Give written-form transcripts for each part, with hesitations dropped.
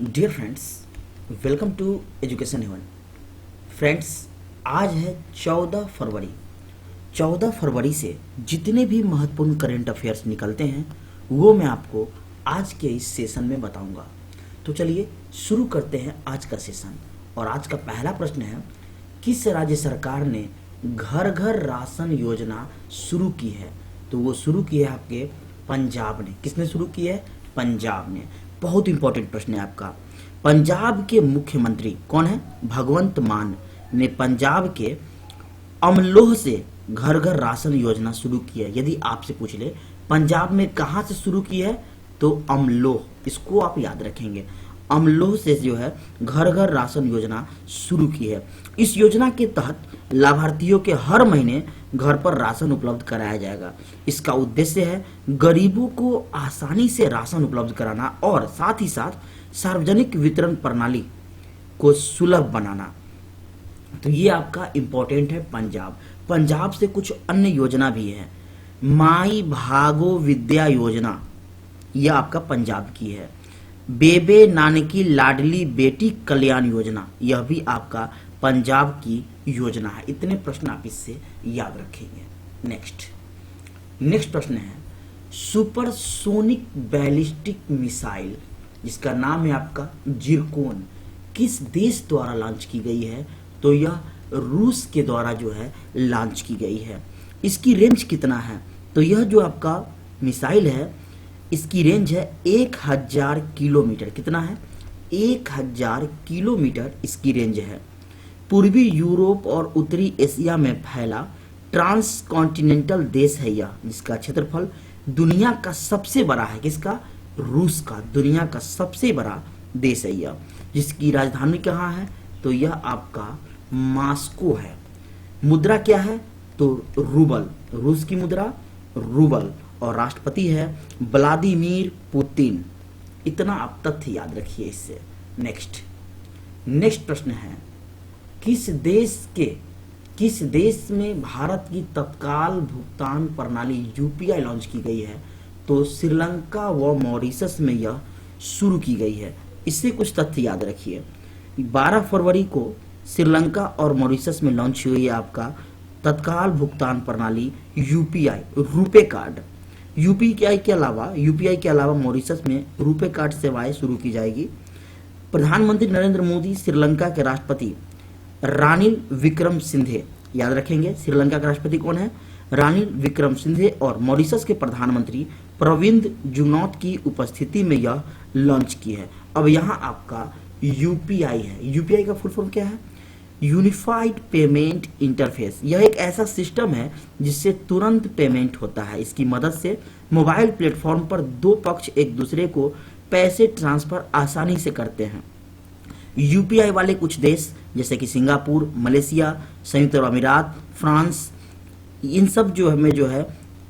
Dear friends, welcome to Education Heaven. Friends, आज है 14 फरवरी। 14 फरवरी से जितने भी महत्वपूर्ण करेंट अफेयर्स निकलते हैं वो मैं आपको आज के इस सेशन में बताऊंगा। तो चलिए शुरू करते हैं आज का सेशन। और आज का पहला प्रश्न है, किस राज्य सरकार ने घर घर राशन योजना शुरू की है? तो वो शुरू की है आपके पंजाब ने। किसने शुरू की है? पंजाब ने। बहुत इंपॉर्टेंट प्रश्न है आपका। पंजाब के मुख्यमंत्री कौन है? भगवंत मान ने पंजाब के अमलोह से घर घर राशन योजना शुरू की है। यदि आपसे पूछ ले पंजाब में कहां से शुरू की है तो अमलोह, इसको आप याद रखेंगे। अमलोह से जो है घर घर राशन योजना शुरू की है। इस योजना के तहत लाभार्थियों के हर महीने घर पर राशन उपलब्ध कराया जाएगा। इसका उद्देश्य है गरीबों को आसानी से राशन उपलब्ध कराना और साथ ही साथ सार्वजनिक वितरण प्रणाली को सुलभ बनाना। तो ये आपका इंपॉर्टेंट है पंजाब। पंजाब से कुछ अन्य योजना भी है। माई भागो विद्या योजना, यह आपका पंजाब की है। बेबे नानकी लाडली बेटी कल्याण योजना, यह भी आपका पंजाब की योजना है। इतने प्रश्न आप इससे याद रखेंगे। नेक्स्ट प्रश्न है, सुपरसोनिक बैलिस्टिक मिसाइल जिसका नाम है आपका जिरकोन, किस देश द्वारा लॉन्च की गई है? तो यह रूस के द्वारा जो है लॉन्च की गई है। इसकी रेंज कितना है? तो यह जो आपका मिसाइल है इसकी रेंज है 1000 किलोमीटर। कितना है? 1000 किलोमीटर इसकी रेंज है। पूर्वी यूरोप और उत्तरी एशिया में फैला ट्रांस कॉन्टिनेंटल देश है यह, जिसका क्षेत्रफल दुनिया का सबसे बड़ा है। किसका? रूस का। दुनिया का सबसे बड़ा देश है यह। जिसकी राजधानी कहाँ है? तो यह आपका मॉस्को है। मुद्रा क्या है? तो रूबल, रूस की मुद्रा रूबल। और राष्ट्रपति है व्लादिमीर पुतिन। इतना आप तथ्य याद रखिए इससे। नेक्स्ट प्रश्न है, किस देश में भारत की तत्काल भुगतान प्रणाली यूपीआई लॉन्च की गई है? तो श्रीलंका व मॉरिशस में यह शुरू की गई है। इससे कुछ तथ्य याद रखिए। 12 फरवरी को श्रीलंका और मॉरिशस में लॉन्च हुई है आपका तत्काल भुगतान प्रणाली यूपीआई, रुपे कार्ड। यूपीआई के अलावा मॉरिशस में रुपे कार्ड सेवाएं शुरू की जाएगी। प्रधानमंत्री नरेंद्र मोदी, श्रीलंका के राष्ट्रपति रानिल विक्रमसिंघे, याद रखेंगे श्रीलंका के राष्ट्रपति कौन है? रानिल विक्रमसिंघे। और मॉरिशस के प्रधानमंत्री प्रविंद जुगनौथ की उपस्थिति में यह लॉन्च की है। अब यहाँ आपका यूपीआई है। यूपीआई का फुल फॉर्म क्या है? Unified payment interface. यह एक ऐसा सिस्टम है जिससे तुरंत पेमेंट होता है। इसकी मदद से मोबाइल प्लेटफॉर्म पर दो पक्ष एक दूसरे को पैसे ट्रांसफर आसानी से करते हैं। यूपीआई वाले कुछ देश जैसे कि सिंगापुर, मलेशिया, संयुक्त अरब अमीरात, फ्रांस, इन सब जो है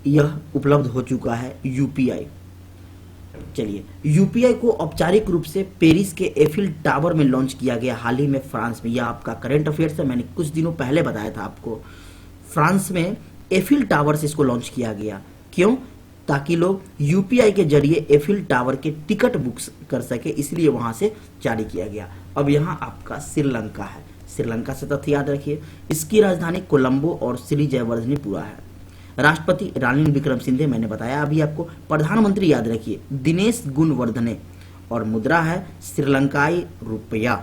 यह उपलब्ध हो चुका है यूपीआई। चलिए, यूपीआई को औपचारिक रूप से पेरिस के एफिल टावर में लॉन्च किया गया हाल ही में फ्रांस में। यह आपका करंट अफेयर्स है, मैंने कुछ दिनों पहले बताया था आपको। फ्रांस में एफिल टावर से इसको लॉन्च किया गया। क्यों? ताकि लोग यूपीआई के जरिए एफिल टावर के टिकट बुक कर सके, इसलिए वहां से जारी किया गया। अब यहाँ आपका श्रीलंका है। श्रीलंका से तथ्य याद रखिए। इसकी राजधानी कोलंबो और श्री जयवर्धनेपुरा है। राष्ट्रपति रानिल विक्रमसिंघे मैंने बताया अभी आपको। प्रधानमंत्री याद रखिए दिनेश गुणवर्धने। और मुद्रा है श्रीलंकाई रुपया।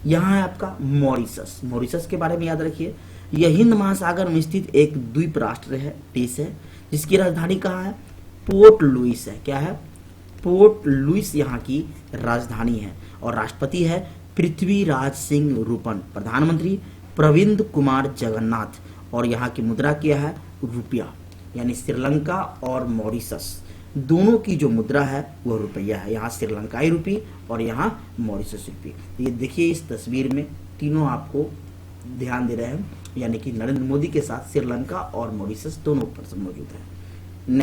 यहाँ है आपका मॉरिशस। मॉरिशस के बारे में याद रखिए। यह हिंद महासागर में स्थित एक द्वीप राष्ट्र है, देश है, जिसकी राजधानी कहाँ है? पोर्ट लुइस है। क्या है? पोर्ट लुइस यहाँ की राजधानी है। और राष्ट्रपति है पृथ्वीराज सिंह रूपन। प्रधानमंत्री प्रविंद कुमार जगन्नाथ। और यहाँ की मुद्रा क्या है? रुपया। यानी श्रीलंका और मॉरिशस दोनों की जो मुद्रा है वह रुपया है। यहाँ श्रीलंकाई रुपी और यहाँ मॉरिशस रुपी। ये देखिए इस तस्वीर में तीनों आपको ध्यान दे रहे हैं, यानी कि नरेंद्र मोदी के साथ श्रीलंका और मॉरिशस दोनों पर्सन मौजूद है।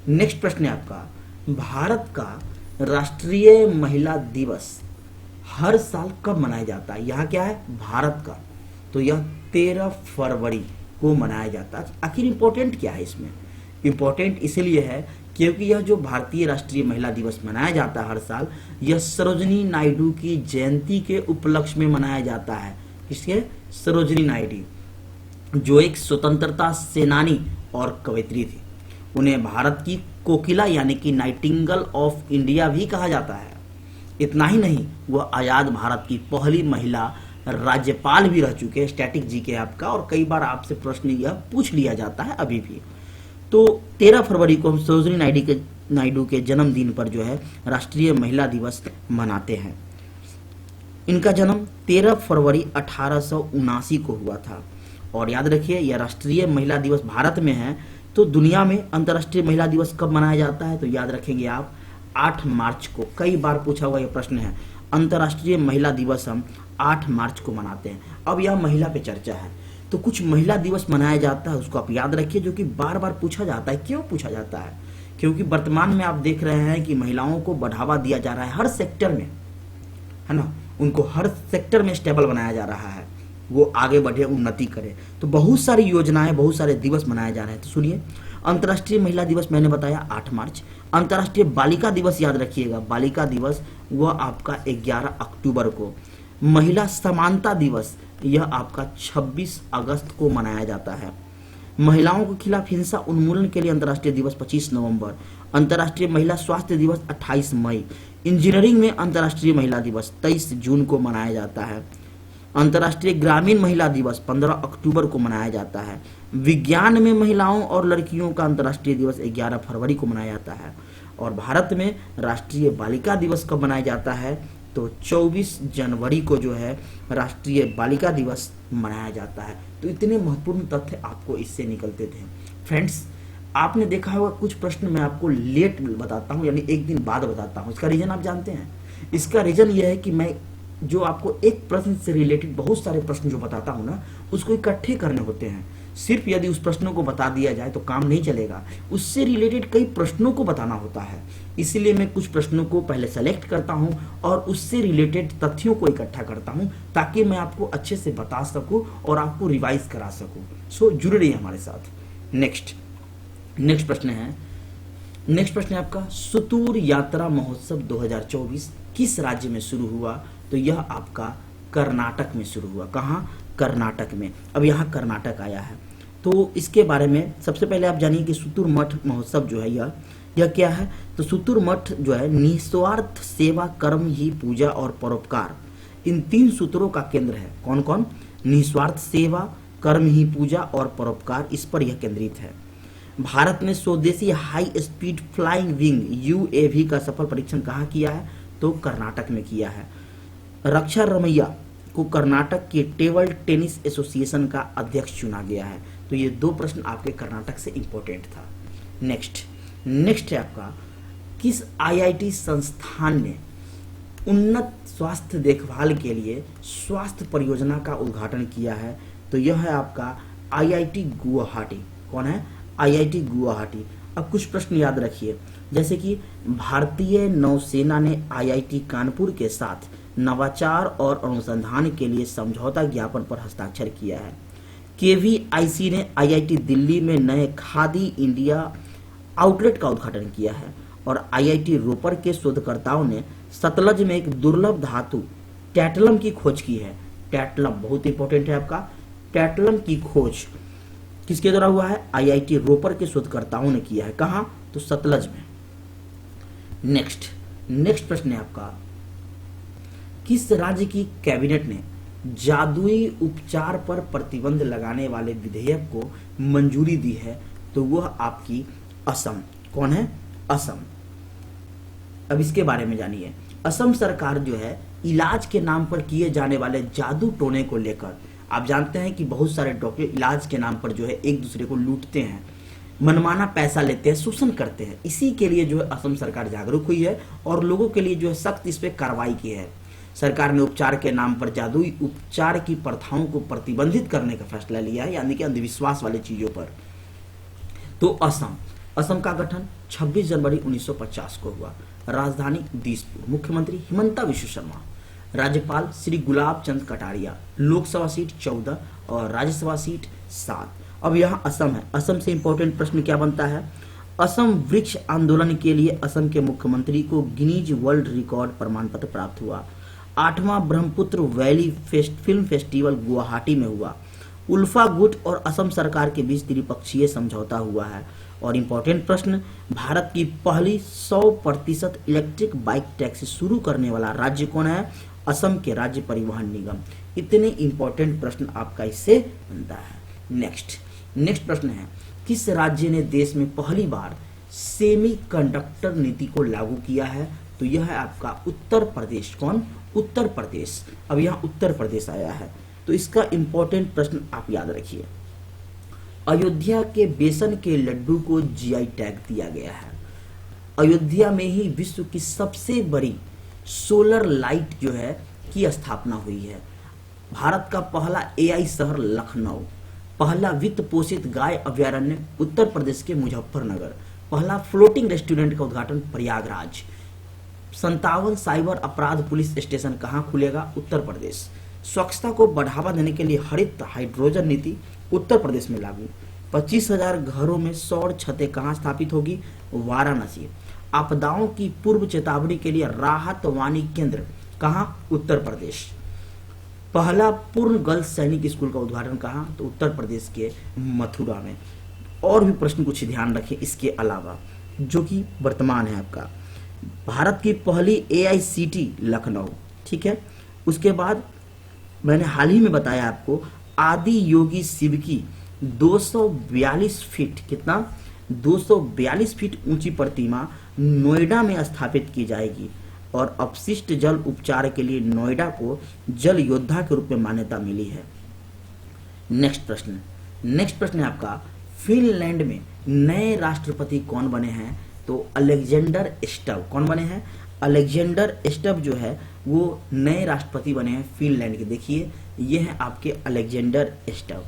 नेक्स्ट प्रश्न है आपका, भारत का राष्ट्रीय महिला दिवस हर साल कब मनाया जाता है? यहाँ क्या है? भारत का। तो यह 13 फरवरी को मनाया जाता है। आखिर इंपॉर्टेंट क्या है इसमें? इंपॉर्टेंट इसलिए है क्योंकि यह जो भारतीय राष्ट्रीय महिला दिवस मनाया जाता है हर साल, यह सरोजिनी नायडू की जयंती के उपलक्ष्य में मनाया जाता है। किसके? सरोजिनी नायडू, जो एक स्वतंत्रता सेनानी और कवयित्री थी। उन्हें भारत की कोकिला यानी कि नाइटिंगेल ऑफ इंडिया भी कहा जाता है। इतना ही नहीं, वह आजाद भारत की पहली महिला राज्यपाल भी रह चुके हैं। स्टैटिक जीके आपका, और कई बार आपसे प्रश्न यह पूछ लिया जाता है अभी भी। तो 13 फरवरी को हम सरोजिनी नायडू के जन्मदिन पर जो है राष्ट्रीय महिला दिवस मनाते हैं। इनका जन्म 13 फरवरी 1879 को हुआ था। और याद रखिए, यह राष्ट्रीय महिला दिवस भारत में है, तो दुनिया में अंतर्राष्ट्रीय महिला दिवस कब मनाया जाता है? तो याद रखेंगे आप 8 मार्च को। कई बार पूछा हुआ यह प्रश्न है। अंतर्राष्ट्रीय महिला दिवस हम 8 मार्च को मनाते हैं। अब यह महिला पे चर्चा है, तो कुछ महिला दिवस मनाया जाता है, उसको आप याद रखिए, जो कि बार बार पूछा जाता है। क्यों पूछा जाता है? क्योंकि वर्तमान में आप देख रहे हैं कि महिलाओं को बढ़ावा दिया जा रहा है हर सेक्टर में, है ना। उनको हर सेक्टर में स्टेबल बनाया जा रहा है, वो आगे बढ़े, उन्नति करे। तो बहुत सारी योजनाएं, बहुत सारे दिवस मनाए जा रहे हैं। तो सुनिए, अंतर्राष्ट्रीय महिला दिवस मैंने बताया 8 मार्च। अंतर्राष्ट्रीय बालिका दिवस याद रखिएगा, बालिका दिवस वह आपका 11 अक्टूबर को। महिला समानता दिवस यह आपका 26 अगस्त को मनाया जाता है। महिलाओं के खिलाफ हिंसा उन्मूलन के लिए अंतर्राष्ट्रीय दिवस 25 नवंबर। अंतर्राष्ट्रीय महिला स्वास्थ्य दिवस 28 मई। इंजीनियरिंग में अंतर्राष्ट्रीय महिला दिवस 23 जून को मनाया जाता है। अंतर्राष्ट्रीय ग्रामीण महिला दिवस 15 अक्टूबर को मनाया जाता है। विज्ञान में महिलाओं और लड़कियों का अंतर्राष्ट्रीय दिवस 11 फरवरी को मनाया जाता है। और भारत में राष्ट्रीय बालिका दिवस कब मनाया जाता है? तो 24 जनवरी को जो है राष्ट्रीय बालिका दिवस मनाया जाता है। तो इतने महत्वपूर्ण तथ्य आपको इससे निकलते थे। फ्रेंड्स, आपने देखा होगा कुछ प्रश्न मैं आपको लेट बताता हूँ, यानी एक दिन बाद बताता हूँ। इसका रीजन आप जानते हैं? इसका रीजन यह है कि मैं जो आपको एक प्रश्न से रिलेटेड बहुत सारे प्रश्न जो बताता हूँ ना, उसको इकट्ठे करने होते हैं। सिर्फ यदि उस प्रश्नों को बता दिया जाए तो काम नहीं चलेगा, उससे रिलेटेड कई प्रश्नों को बताना होता है। इसीलिए मैं कुछ प्रश्नों को पहले सेलेक्ट करता हूं और उससे रिलेटेड तथ्यों को इकट्ठा करता हूं, ताकि मैं आपको अच्छे से बता सकूं और आपको रिवाइज करा सकूं। सो जुड़ रही है हमारे साथ। नेक्स्ट प्रश्न है आपका, सुतूर यात्रा महोत्सव 2024 किस राज्य में शुरू हुआ? तो यह आपका कर्नाटक में शुरू हुआ। कहाँ? कर्नाटक में। अब यहाँ कर्नाटक आया है, तो इसके बारे में सबसे पहले आप जानिए कि सुतूर मठ महोत्सव जो है यह क्या है। तो सुतूर मठ जो है निस्वार्थ सेवा, कर्म ही पूजा और परोपकार, इन 3 सूत्रों का केंद्र है। कौन कौन? निस्वार्थ सेवा, कर्म ही पूजा और परोपकार, इस पर यह केंद्रित है। भारत ने स्वदेशी high speed flying wing UAV का सफल परीक्षण कहाँ किया है? तो कर्नाटक में किया है। रक्षा रमैया को कर्नाटक के टेबल टेनिस एसोसिएशन का अध्यक्ष चुना गया है। तो ये 2 प्रश्न आपके कर्नाटक से इंपॉर्टेंट था। नेक्स्ट है आपका, किस आईआईटी संस्थान ने उन्नत स्वास्थ्य देखभाल के लिए स्वास्थ्य परियोजना का उद्घाटन किया है? तो यह है आपका आईआईटी गुवाहाटी। कौन है? आईआईटी गुवाहाटी। अब कुछ प्रश्न याद रखिए, जैसे कि भारतीय नौसेना ने आईआईटी कानपुर के साथ नवाचार और अनुसंधान के लिए समझौता ज्ञापन पर हस्ताक्षर किया है। केवीआईसी ने आईआईटी दिल्ली में नए खादी इंडिया आउटलेट का उद्घाटन किया है। और आईआईटी रोपर के शोधकर्ताओं ने सतलज में एक दुर्लभ धातु टैटलम की खोज की है। टैटलम बहुत इंपॉर्टेंट है आपका। टैटलम की खोज किसके द्वारा हुआ है? आईआईटी रोपर के शोधकर्ताओं ने किया है। कहां? तो सतलज में। नेक्स्ट प्रश्न है आपका, किस राज्य की कैबिनेट ने जादुई उपचार पर प्रतिबंध लगाने वाले विधेयक को मंजूरी दी है? तो वह आपकी असम। कौन है? असम। अब इसके बारे में जानिए। असम सरकार जो है इलाज के नाम पर किए जाने वाले जादू टोने को लेकर, आप जानते हैं कि बहुत सारे डॉक्टर इलाज के नाम पर जो है एक दूसरे को लूटते हैं, मनमाना पैसा लेते हैं, शोषण करते हैं। इसी के लिए जो है असम सरकार जागरूक हुई है और लोगों के लिए जो है सख्त इस पे कार्रवाई की है। सरकार ने उपचार के नाम पर जादुई उपचार की प्रथाओं को प्रतिबंधित करने का फैसला लिया है, यानी कि अंधविश्वास वाले चीजों पर। तो असम का गठन 26 जनवरी 1950 को हुआ। राजधानी दिसपुर। मुख्यमंत्री हिमंता विश्व शर्मा। राज्यपाल श्री गुलाब चंद कटारिया। लोकसभा सीट 14 और राज्यसभा सीट 7। अब यहाँ असम है। असम से इंपॉर्टेंट प्रश्न क्या बनता है? असम वृक्ष आंदोलन के लिए असम के मुख्यमंत्री को गिनीज वर्ल्ड रिकॉर्ड प्रमाण पत्र प्राप्त हुआ। 8वां Brahmaputra valley film festival Guwahati में हुआ। उल्फा गुट और असम सरकार के बीच त्रिपक्षीय समझौता हुआ है। और इंपॉर्टेंट प्रश्न, भारत की पहली 100% इलेक्ट्रिक बाइक टैक्सी शुरू करने वाला राज्य कौन है? असम के राज्य परिवहन निगम। इतने इंपॉर्टेंट प्रश्न आपका इससे बनता है। नेक्स्ट प्रश्न है, किस राज्य ने देश में पहली बार सेमीकंडक्टर नीति को लागू किया है? तो यह है आपका उत्तर प्रदेश। कौन? उत्तर प्रदेश। अब यहाँ उत्तर प्रदेश आया है, तो इसका इंपॉर्टेंट प्रश्न आप याद रखिए। अयोध्या के बेसन के लड्डू को जीआई टैग दिया गया है। अयोध्या में ही विश्व की सबसे बड़ी सोलर लाइट जो है की स्थापना हुई है। भारत का पहला एआई शहर लखनऊ। पहला वित्त पोषित गाय अभ्यारण्य उत्तर प्रदेश के मुजफ्फरनगर। पहला फ्लोटिंग रेस्टोरेंट का उद्घाटन प्रयागराज। 57 साइबर अपराध पुलिस स्टेशन कहाँ खुलेगा? उत्तर प्रदेश। स्वच्छता को बढ़ावा देने के लिए हरित हाइड्रोजन नीति उत्तर प्रदेश में लागू। 25,000 घरों में सौर छतें कहाँ स्थापित होगी? वाराणसी। आपदाओं की पूर्व चेतावनी के लिए राहत वाणी केंद्र कहाँ? उत्तर प्रदेश। पहला पूर्ण गर्ल्स सैनिक स्कूल का उद्घाटन कहाँ? तो उत्तर प्रदेश के मथुरा में। और भी प्रश्न कुछ ध्यान रखें इसके अलावा, जो कि वर्तमान है आपका। भारत की पहली एआईसीटी लखनऊ, ठीक है। उसके बाद मैंने हाल ही में बताया आपको आदि योगी शिव की 242 फीट, कितना? 242 फीट ऊंची प्रतिमा नोएडा में स्थापित की जाएगी। और अपशिष्ट जल उपचार के लिए नोएडा को जल योद्धा के रूप में मान्यता मिली है। नेक्स्ट प्रश्न है आपका, फिनलैंड में नए राष्ट्रपति कौन बने हैं? तो अलेक्जेंडर स्टब। कौन बने हैं? अलेक्जेंडर स्टब जो है वो नए राष्ट्रपति बने हैं फिनलैंड के। देखिए ये है आपके अलेक्जेंडर स्टब।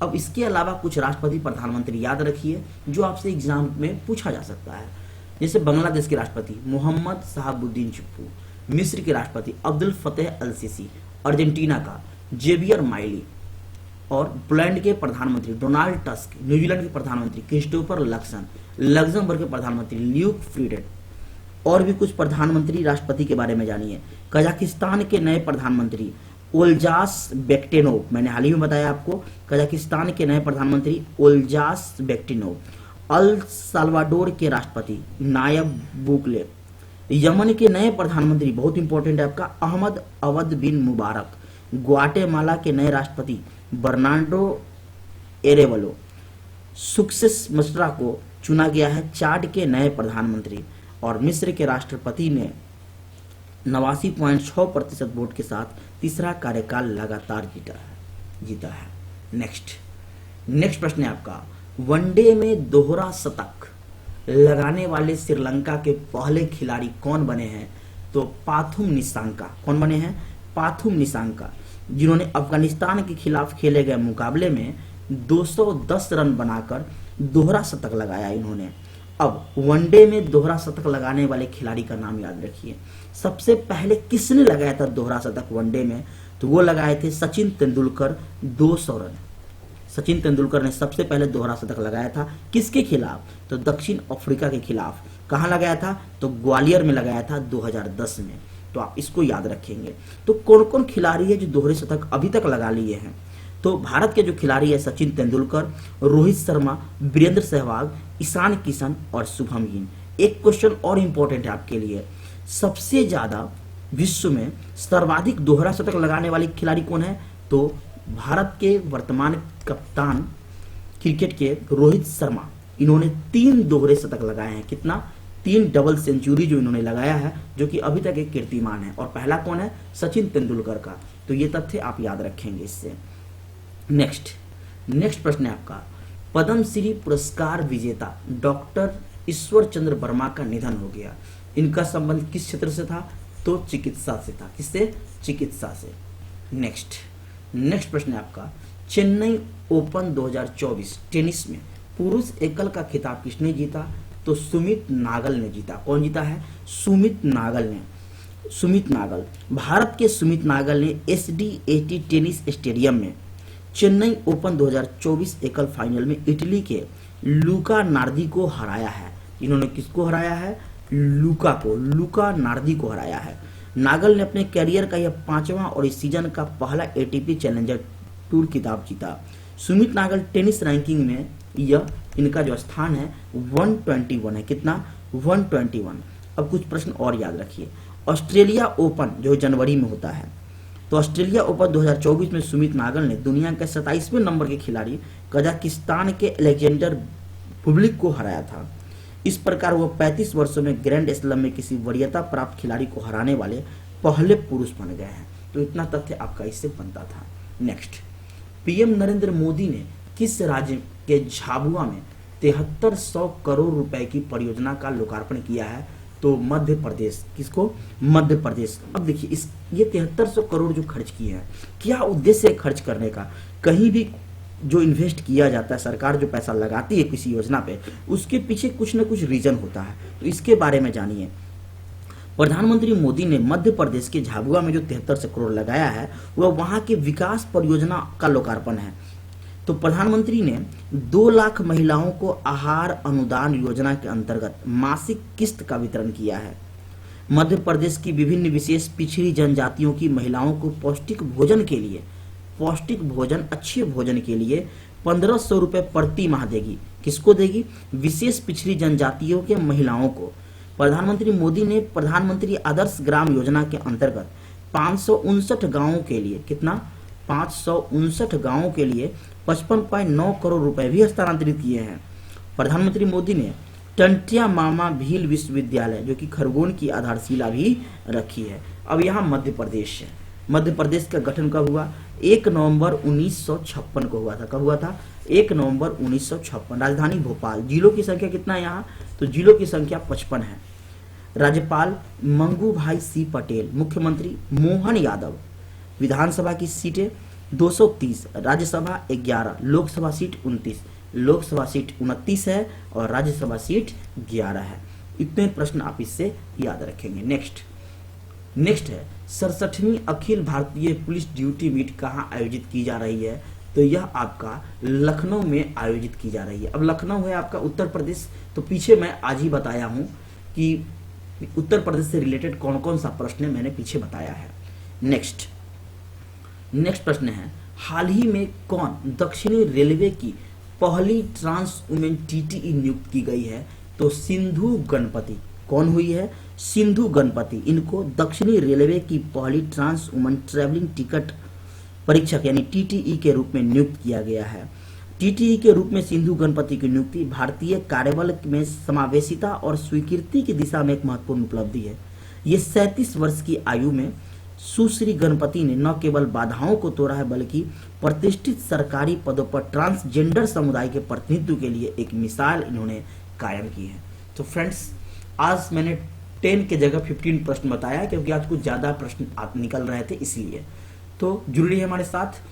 अब इसके अलावा कुछ राष्ट्रपति प्रधानमंत्री याद रखिए जो आपसे एग्जाम में पूछा जा सकता है। जैसे बांग्लादेश के राष्ट्रपति मोहम्मद शहाबुद्दीन चुप्पू, मिस्र के राष्ट्रपति अब्दुल फतेह अल सीसी, अर्जेंटीना का जेवियर माइली, और पोलैंड के प्रधानमंत्री डोनाल्ड टस्क, न्यूजीलैंड के प्रधानमंत्री क्रिस्टोफर लक्सन, लग्जमबर्ग के प्रधानमंत्री ल्यूक फ्रीडेन। और भी कुछ प्रधानमंत्री राष्ट्रपति के बारे में जानिए। कजाकिस्तान के नए प्रधानमंत्री ओल्जास बेक्टेनोव, मैंने हाल ही में बताया आपको, कजाकिस्तान के नए प्रधानमंत्री ओल्जास बेक्टेनोव। अल साल्वाडोर के राष्ट्रपति नायब बुकले। यमन के नए प्रधानमंत्री बहुत इंपॉर्टेंट है आपका अहमद अवद बिन मुबारक। ग्वाटेमाला के नए राष्ट्रपति बर्नार्डो एरेवलो। सक्सेस मस्ट्रा को चुना गया है चाड के नए प्रधानमंत्री। और मिस्र के राष्ट्रपति ने 89.6% वोट के साथ तीसरा कार्यकाल लगातार जीता है। नेक्स्ट प्रश्न है आपका, वनडे में दोहरा शतक लगाने वाले श्रीलंका के पहले खिलाड़ी कौन बने हैं? तो पाथुम निसांका। कौन बने हैं? पाथुम निसांका, जिन्होंने अफगानिस्तान के खिलाफ खेले गए मुकाबले में 210 रन बनाकर दोहरा शतक लगाया इन्होंने। अब वनडे में दोहरा शतक लगाने वाले खिलाड़ी का नाम याद रखिए। सबसे पहले किसने लगाया था दोहरा शतक वनडे में? तो वो लगाए थे सचिन तेंदुलकर, 200 रन। सचिन तेंदुलकर ने सबसे पहले दोहरा शतक लगाया था। किसके खिलाफ? तो दक्षिण अफ्रीका के खिलाफ। कहां लगाया था? तो ग्वालियर में लगाया था 2010 में। तो आप इसको याद रखेंगे। तो कौन कौन खिलाड़ी है जो दोहरे शतक अभी तक लगा लिए हैं? तो भारत के जो खिलाड़ी है सचिन तेंदुलकर, रोहित शर्मा, वीरेंद्र सहवाग, ईशान किशन और शुभम गिल। एक क्वेश्चन और इंपॉर्टेंट है आपके लिए, सबसे ज्यादा विश्व में सर्वाधिक दोहरा शतक लगाने वाले खिलाड़ी कौन है? तो भारत के वर्तमान कप्तान क्रिकेट के रोहित शर्मा, इन्होंने 3 दोहरे शतक लगाए हैं। कितना? 3 डबल सेंचुरी जो इन्होंने लगाया है, जो कि अभी तक एक कीर्तिमान है। और पहला कौन है? सचिन तेंदुलकर का। तो ये तथ्य आप याद रखेंगे इससे। नेक्स्ट प्रश्न है आपका, पद्मश्री पुरस्कार विजेता डॉक्टर ईश्वर चंद्र वर्मा का निधन हो गया। इनका संबंध किस क्षेत्र से था? तो चिकित्सा से था। किससे? चिकित्सा से। नेक्स्ट प्रश्न है आपका, चेन्नई ओपन 2024 टेनिस में पुरुष एकल का खिताब किसने जीता? तो सुमित नागल ने जीता। कौन जीता है? सुमित नागल। भारत के सुमित नागल ने SDAT टेनिस स्टेडियम में चेन्नई ओपन 2024 एकल फाइनल में इटली के लूका नार्दी को हराया है। इन्होंने किसको हराया है? लूका नार्दी को हराया है। नागल ने अपने कैरियर का यह 5वां और इस सीजन का पहला एटीपी चैलेंजर टूर खिताब जीता। सुमित नागल टेनिस रैंकिंग में यह इनका जो स्थान है 121 है। कितना? 121। अब कुछ प्रश्न और याद रखिए। ऑस्ट्रेलिया ओपन जो जनवरी में होता है, तो ऑस्ट्रेलिया ओपन 2024 में सुमित नागल ने दुनिया के 27वें नंबर के खिलाड़ी कजाकिस्तान के अलेक्जेंडर बुबलिक को हराया था। इस प्रकार वह 35 वर्षों में ग्रैंड स्लैम में किसी वरीयता प्राप्त खिलाड़ी को हराने वाले पहले पुरुष बन गए हैं। तो इतना तथ्य आपका इससे बनता था। नेक्स्ट, पीएम नरेंद्र मोदी ने किस राज्य के झाबुआ में 7300 करोड़ रुपए की परियोजना का लोकार्पण किया है? तो मध्य प्रदेश। किसको? मध्य प्रदेश। अब देखिए ये 7300 करोड़ जो खर्च किए हैं, क्या उद्देश्य है खर्च करने का? कहीं भी जो इन्वेस्ट किया जाता है, सरकार जो पैसा लगाती है किसी योजना पे, उसके पीछे कुछ न कुछ रीजन होता है। तो इसके बारे में जानिए। प्रधानमंत्री मोदी ने मध्य प्रदेश के झाबुआ में जो 7300 करोड़ लगाया है वह वहां के विकास परियोजना का लोकार्पण है। तो प्रधानमंत्री ने 2 लाख महिलाओं को आहार अनुदान योजना के अंतर्गत मासिक किस्त का वितरण किया है। मध्य प्रदेश की विभिन्न विशेष पिछड़ी जनजातियों की महिलाओं को पौष्टिक भोजन, अच्छे भोजन के लिए 1500 रुपए प्रति माह देगी। किसको देगी? विशेष पिछड़ी जनजातियों के महिलाओं को। प्रधानमंत्री मोदी ने प्रधानमंत्री आदर्श ग्राम योजना के अंतर्गत 559 गांवों के लिए, कितना? 559 गांवों के लिए 55.9 करोड़ रुपए भी हस्तांतरित किए हैं। प्रधानमंत्री मोदी ने टंटिया मामा भील विश्वविद्यालय जो कि खरगोन की आधारशिला भी रखी है। अब यहाँ मध्य प्रदेश है। मध्य प्रदेश का गठन कब हुआ? 1 नवंबर 1956 को हुआ था। कब हुआ था? 1 नवंबर 1956। राजधानी भोपाल। जिलों की संख्या कितना है यहाँ? तो जिलों की संख्या 55 है। राज्यपाल मंगू भाई सी पटेल, मुख्यमंत्री मोहन यादव। विधानसभा की सीटें 230, राज्यसभा 11, लोकसभा सीट 29, लोकसभा सीट 29 है और राज्यसभा सीट 11 है। इतने प्रश्न आप इससे याद रखेंगे। नेक्स्ट है 67वीं Akhil Bharatiya police duty meet कहाँ आयोजित की जा रही है? तो यह आपका लखनऊ में आयोजित की जा रही है। अब लखनऊ है आपका उत्तर प्रदेश। तो पीछे मैं आज ही बताया हूं कि उत्तर प्रदेश से रिलेटेड कौन कौन सा प्रश्न मैंने पीछे बताया है। नेक्स्ट प्रश्न है, हाल ही में कौन दक्षिणी रेलवे की पहली ट्रांस वुमेन टीटीई नियुक्त की गई है? तो सिंधु गणपति। कौन हुई है? सिंधु गणपति। इनको दक्षिणी रेलवे की पहली ट्रांस वुमेन ट्रैवलिंग टिकट परीक्षक यानी टीटीई के रूप में नियुक्त किया गया है। टीटीई के रूप में सिंधु गणपति की नियुक्ति भारतीय कार्यबल में समावेशिता और स्वीकृति की दिशा में एक महत्वपूर्ण उपलब्धि है। ये 37 वर्ष की आयु में सुश्री गणपति ने न केवल बाधाओं को तोड़ा है बल्कि प्रतिष्ठित सरकारी पदों पर ट्रांसजेंडर समुदाय के प्रतिनिधित्व के लिए एक मिसाल इन्होंने कायम की है। तो फ्रेंड्स, आज मैंने 10 के जगह 15 प्रश्न बताया क्योंकि आज कुछ ज्यादा प्रश्न निकल रहे थे, इसलिए तो जुड़ी है हमारे साथ।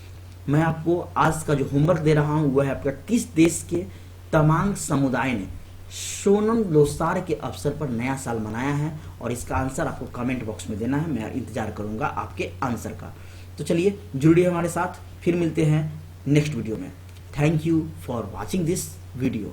मैं आपको आज का जो होमवर्क दे रहा हूं वह है आपका किस देश के तमांग समुदाय ने सोनम लोसार के अवसर पर नया साल मनाया है, और इसका आंसर आपको कमेंट बॉक्स में देना है। मैं इंतजार करूंगा आपके आंसर का। तो चलिए जुड़िए हमारे साथ, फिर मिलते हैं नेक्स्ट वीडियो में। Thank you for watching this video.